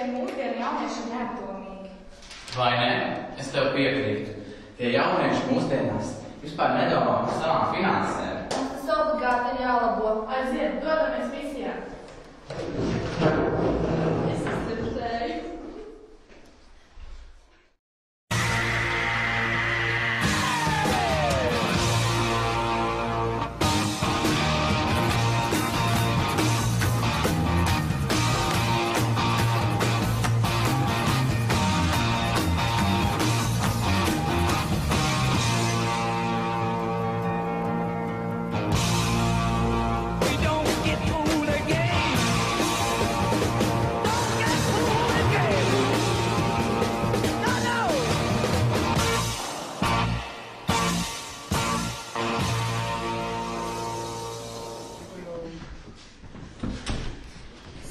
šie mūsdienu jaunieši ir neapdomīgi. Vai ne? Es tev piekrītu. Tie jaunieši mūsdienās vispār nedomā par savām finansēm. Mums tas obligāti ir jālabo. Aiziet, dodamies misijā. Es izdevušēju.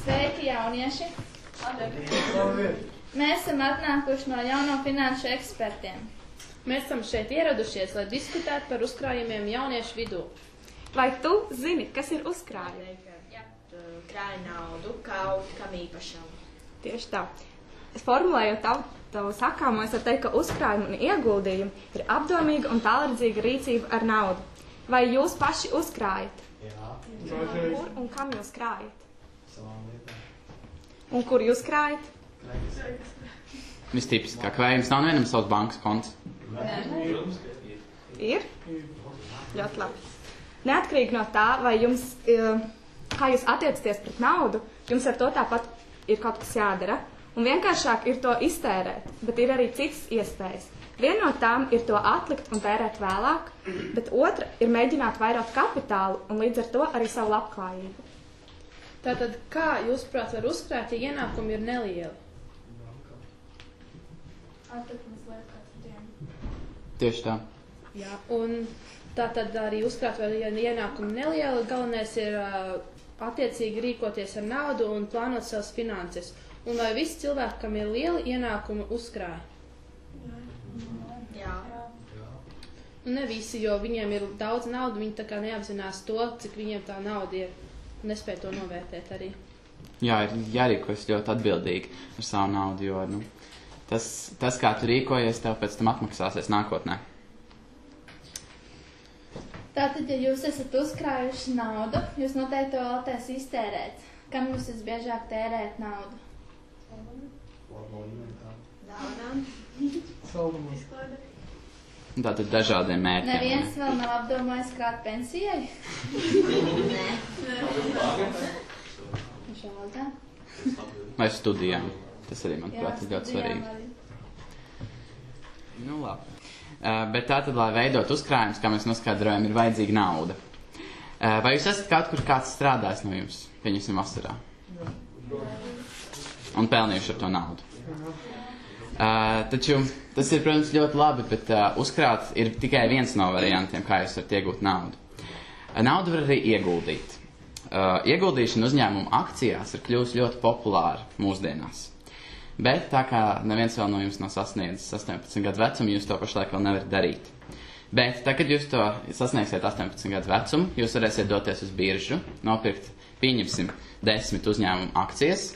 Sveiki, jaunieši! Mēs esam atnākuši no jauno finanšu ekspertiem. Mēs esam šeit ieradušies, lai diskutētu par uzkrājumiem jauniešu vidū. Vai tu zini, kas ir uzkrājumi? Krāj naudu kaut kam īpašam. Tieši tā. Formulējot tavu sakāmo, es varu teikt, ka uzkrājumi un ieguldījumi ir apdomīga un tālredzīga rīcība ar naudu. Vai jūs paši uzkrājat? Jā. Kur un kam jūs krājat? Un kur jūs krājat? Vistipiskāk, vai jums nav nevienam savs bankas konts? Ir? Ļoti labi. Neatkarīgi no tā, vai jums, kā jūs attiecaties pret naudu, jums ar to tāpat ir kaut kas jādara. Un vienkāršāk ir to iztērēt, bet ir arī citas iespējas. Viena no tām ir to atlikt un tērēt vēlāk, bet otra ir mēģināt vairot kapitālu un līdz ar to arī savu labklājību. Tātad, kā jūs, prāt, var uzkrāt, ja ienākumi ir nelieli? Tieši tā. Jā, un tātad arī uzkrāt, vai ja ienākumi nelieli, galvenais ir attiecīgi rīkoties ar naudu un plānot savas finanses. Un vai visi cilvēki, kam ir lieli ienākumi, uzkrāja? Jā. Un ne visi, jo viņiem ir daudz naudu, viņi tā kā neapzinās to, cik viņiem tā nauda ir. Nespēj to novērtēt arī. Jā, ir jārīkojas ļoti atbildīgi ar savu naudu, jo tas, kā tu rīkojies, tev pēc tam atmaksāsies nākotnē. Tātad, ja jūs esat uzkrājuši naudu, jūs noteikti to vēlaties iztērēt. Kam jūs visbiežāk tērējat naudu? Tātad dažādiem mērķiem. Neviens vēl nav apdomājis krāt pensijai? Nē. Žēl, Vai studijām. Tas arī, manuprāt, ir ļoti svarīgi. Arī. Nu, labi. Bet tātad, lai veidot uzkrājumus, kā mēs noskaidrojam, ir vajadzīga nauda. Vai jūs esat kaut kur kāds strādājis no jums, pieņemsim vasarā? Un pelnījuši ar to naudu? Taču tas ir, protams, ļoti labi, bet uzkrāt ir tikai viens no variantiem, kā jūs varat iegūt naudu. Naudu var arī ieguldīt. Ieguldīšana uzņēmuma akcijās ir kļuvusi ļoti populāra mūsdienās. Bet tā kā neviens vēl no jums nav sasniedzis 18 gadu vecumu, jūs to pašlaik vēl nevarat darīt. Bet tā, kad jūs to sasniegsiet 18 gadu vecumu, jūs varēsiet doties uz biržu, nopirkt, pieņemsim, 10 uzņēmumu akcijas,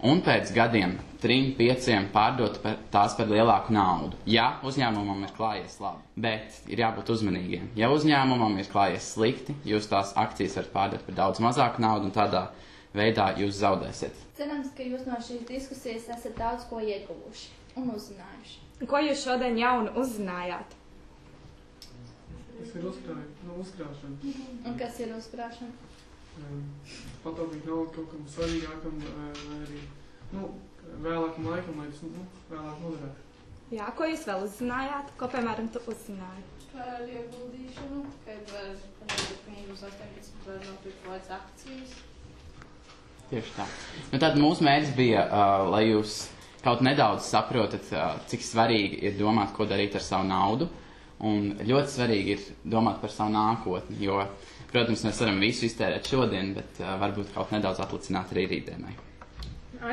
un pēc gadiem 3, 5 pārdot tās par lielāku naudu. Ja uzņēmumam ir klājies labi, bet ir jābūt uzmanīgiem. Ja uzņēmumam ir klājies slikti, jūs tās akcijas varat pārdot par daudz mazāku naudu, un tādā veidā jūs zaudēsiet. Cerams, ka jūs no šīs diskusijas esat daudz ko ieguvuši un uzzinājuši. Ko jūs šodien jaunu uzzinājāt? Tas ir uzkrāšana. Un kas ir uzkrāšana? Pataupīt naudu kaut kam svarīgākam, vai arī, vēlākam laikam, lai tas, vēlāk noderētu. Jā, ko jūs vēl uzzinājāt? Ko, piemēram, tu uzzināji? Par ieguldīšanu, kad var uz 18 var nopirkt vairs akcijas. Tieši tā. Tad mūsu mērķis bija, lai jūs kaut nedaudz saprotat, cik svarīgi ir domāt, ko darīt ar savu naudu. Un ļoti svarīgi ir domāt par savu nākotni, jo, protams, mēs varam visu iztērēt šodien, bet varbūt kaut nedaudz atlicināt arī rītdienai.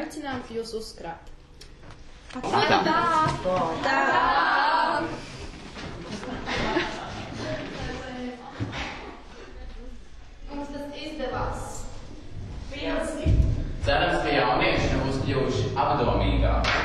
Aicinām jūs uzkrāt. Mums tas izdevās. Cerams, ka jaunieši nebūs kļuvuši apdomīgāki.